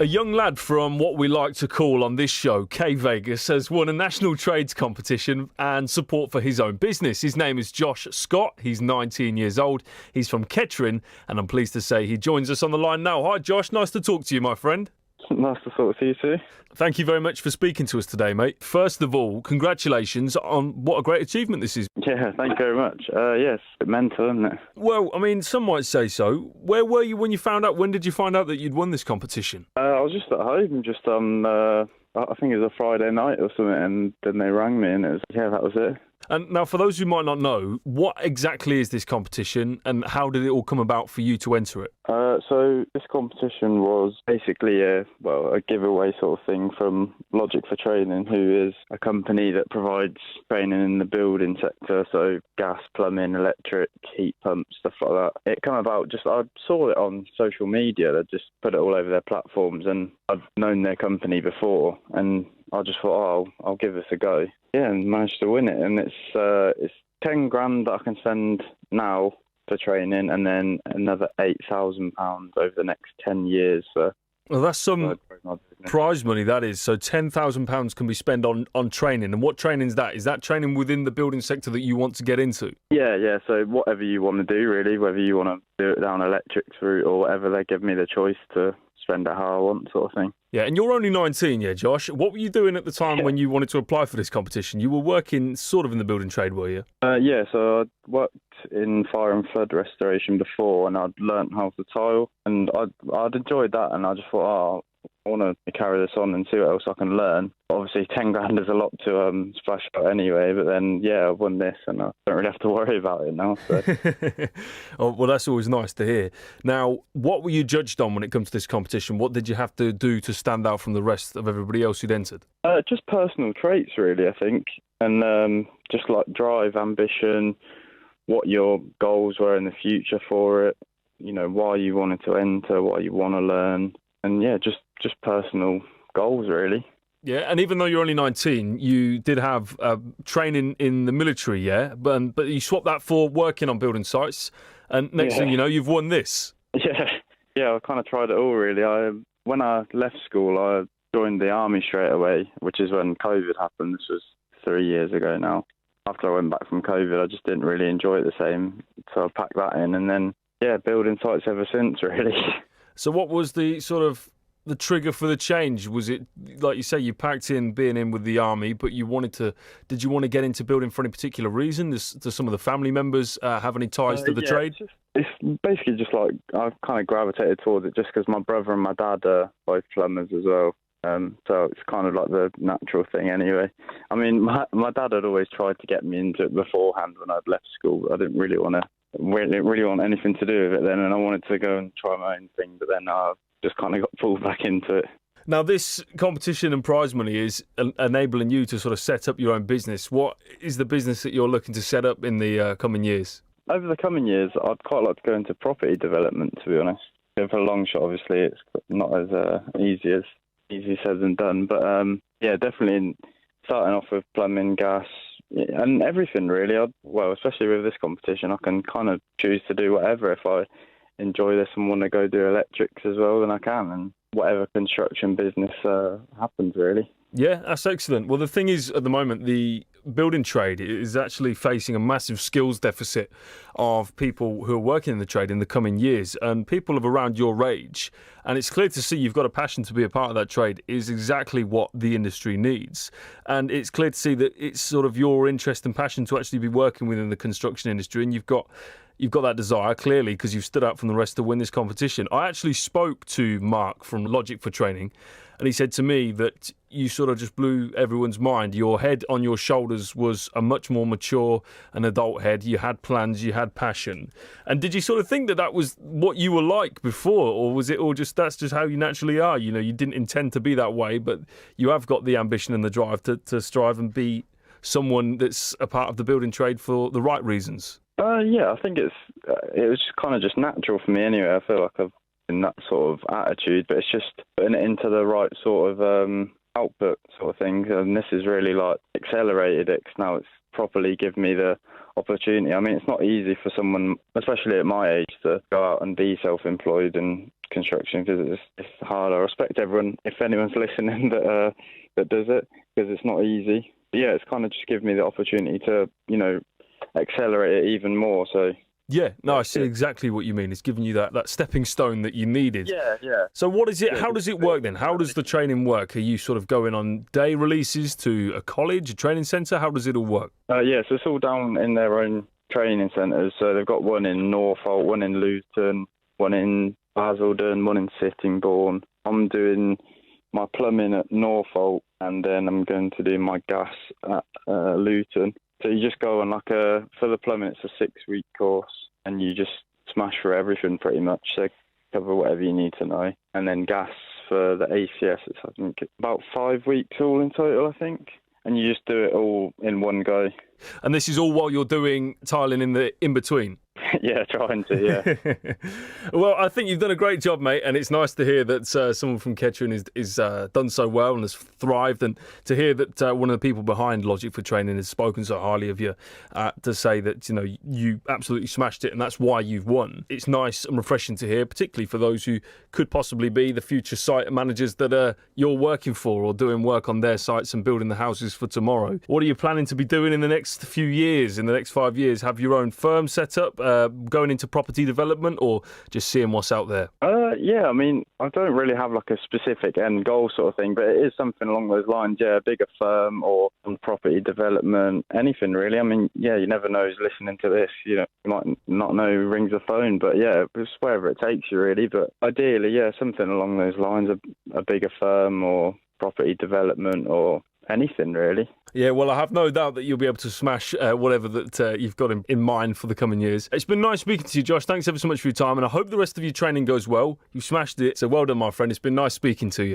A young lad from what we like to call on this show, K Vegas, has won a national trades competition and support for his own business. His name is Josh Scott. He's 19 years old. He's from Kettering, and I'm pleased to say he joins us on the line now. Hi, Josh. Nice to talk to you, my friend. Nice to talk to you too. Thank you very much for speaking to us today, mate. First of all, congratulations on what a great achievement this is. Yeah, thank you very much. Yes, a bit mental, isn't it? Well, I mean, some might say so. Where were you when you found out? When did you find out that you'd won this competition? I was just at home, just on, I think it was a Friday night or something, and then they rang me, and that was it. And now, for those who might not know, what exactly is this competition and how did it all come about for you to enter it? So this competition was basically a giveaway sort of thing from Logic for Training, who is a company that provides training in the building sector, so gas, plumbing, electric, heat pumps, stuff like that. It came about I saw it on social media. They just put it all over their platforms, and I'd known their company before, and I just thought, I'll give this a go. Yeah, and managed to win it, and it's 10 grand that I can spend now for training, and then another £8,000 over the next 10 years. Well, that's some prize money, that is. So £10,000 can be spent on training. And what training is that? Is that training within the building sector that you want to get into? Yeah. So whatever you want to do, really, whether you want to do it down electrics route or whatever, they give me the choice to spend it how I want, sort of thing. Yeah, and you're only 19, yeah, Josh. What were you doing at the time when you wanted to apply for this competition? You were working sort of in the building trade, were you? Yeah, so I'd worked in fire and flood restoration before, and I'd learnt how to tile, and I'd enjoyed that, and I just thought, I want to carry this on and see what else I can learn. Obviously, 10 grand is a lot to splash out anyway, but then, yeah, I've won this, and I don't really have to worry about it now. So. Oh, well, that's always nice to hear. Now, what were you judged on when it comes to this competition? What did you have to do to stand out from the rest of everybody else who'd entered? Just personal traits, really, I think, and just like drive, ambition, what your goals were in the future for it, why you wanted to enter, what you want to learn, and yeah, just personal goals, really. Yeah, and even though you're only 19, you did have training in the military, yeah? But you swapped that for working on building sites, and next thing you know, you've won this. Yeah, I kind of tried it all, really. When I left school, I joined the army straight away, which is when COVID happened. This was 3 years ago now. After I went back from COVID, I just didn't really enjoy it the same, so I packed that in, and then, yeah, building sites ever since, really. So what was the sort of the trigger for the change? Was it, like you say, you packed in being in with the army, but did you want to get into building for any particular reason? Does some of the family members have any ties to the trade? It's basically just like I kind of gravitated towards it just because my brother and my dad are both plumbers as well. So it's kind of like the natural thing anyway. I mean, my dad had always tried to get me into it beforehand when I'd left school. I didn't really want anything to do with it then, and I wanted to go and try my own thing, but then I just kind of got pulled back into it. Now, this competition and prize money is enabling you to sort of set up your own business. What is the business that you're looking to set up in the coming years? Over the coming years, I'd quite like to go into property development, to be honest. For a long shot, obviously, it's not as easy said than done, but yeah, definitely starting off with plumbing, gas, and everything really. Especially with this competition, I can kind of choose to do whatever. If I enjoy this and want to go do electrics as well, then I can, and whatever construction business happens really. Yeah, that's excellent. Well, the thing is, at the moment, the building trade is actually facing a massive skills deficit of people who are working in the trade in the coming years, and people of around your age, and it's clear to see you've got a passion to be a part of that trade, is exactly what the industry needs. And it's clear to see that it's sort of your interest and passion to actually be working within the construction industry, and you've got that desire, clearly, because you've stood out from the rest to win this competition. I actually spoke to Mark from Logic for Training, and he said to me that you sort of just blew everyone's mind. Your head on your shoulders was a much more mature and adult head. You had plans, you had passion. And did you sort of think that was what you were like before, or was it all just that's just how you naturally are? You didn't intend to be that way, but you have got the ambition and the drive to strive and be someone that's a part of the building trade for the right reasons? Yeah, I think it was kind of just natural for me anyway. I feel like I've in that sort of attitude, but it's just putting it into the right sort of output sort of thing. And this has really like accelerated it, 'cause now it's properly given me the opportunity. I mean, it's not easy for someone, especially at my age, to go out and be self-employed in construction because it's hard. I respect everyone, if anyone's listening, that does it, because it's not easy. But yeah, it's kind of just given me the opportunity to, accelerate it even more. So Yeah, no, I see exactly what you mean. It's giving you that stepping stone that you needed. yeah. So what is it? How does it work then? How does the training work? Are you sort of going on day releases to a college, a training centre? How does it all work? Yeah, so it's all down in their own training centres. So they've got one in Northampton, one in Luton, one in Basildon, one in Sittingbourne. I'm doing my plumbing at Norfolk, and then I'm going to do my gas at Luton. So you just go on for the plumbing, it's a 6-week course, and you just smash through everything pretty much. So cover whatever you need to know. And then gas for the ACS, it's I think about 5 weeks all in total, I think. And you just do it all in one go. And this is all while you're doing tiling in the in-between? Yeah, trying to, yeah. Well, I think you've done a great job, mate, and it's nice to hear that someone from Kettering is done so well and has thrived, and to hear that one of the people behind Logic for Training has spoken so highly of you to say that you absolutely smashed it and that's why you've won. It's nice and refreshing to hear, particularly for those who could possibly be the future site managers that you're working for or doing work on their sites and building the houses for tomorrow. What are you planning to be doing in the next few years, in the next 5 years? Have your own firm set up? Going into property development, or just seeing what's out there? Yeah, I mean, I don't really have a specific end goal sort of thing, but it is something along those lines, yeah, a bigger firm or some property development, anything really. I mean, yeah, you never know who's listening to this, you might not know who rings the phone, but yeah, it's wherever it takes you really. But ideally, yeah, something along those lines, a bigger firm or property development or anything really. Yeah, well, I have no doubt that you'll be able to smash whatever that you've got in mind for the coming years. It's been nice speaking to you, Josh. Thanks ever so much for your time, and I hope the rest of your training goes well. You smashed it, so well done, my friend. It's been nice speaking to you.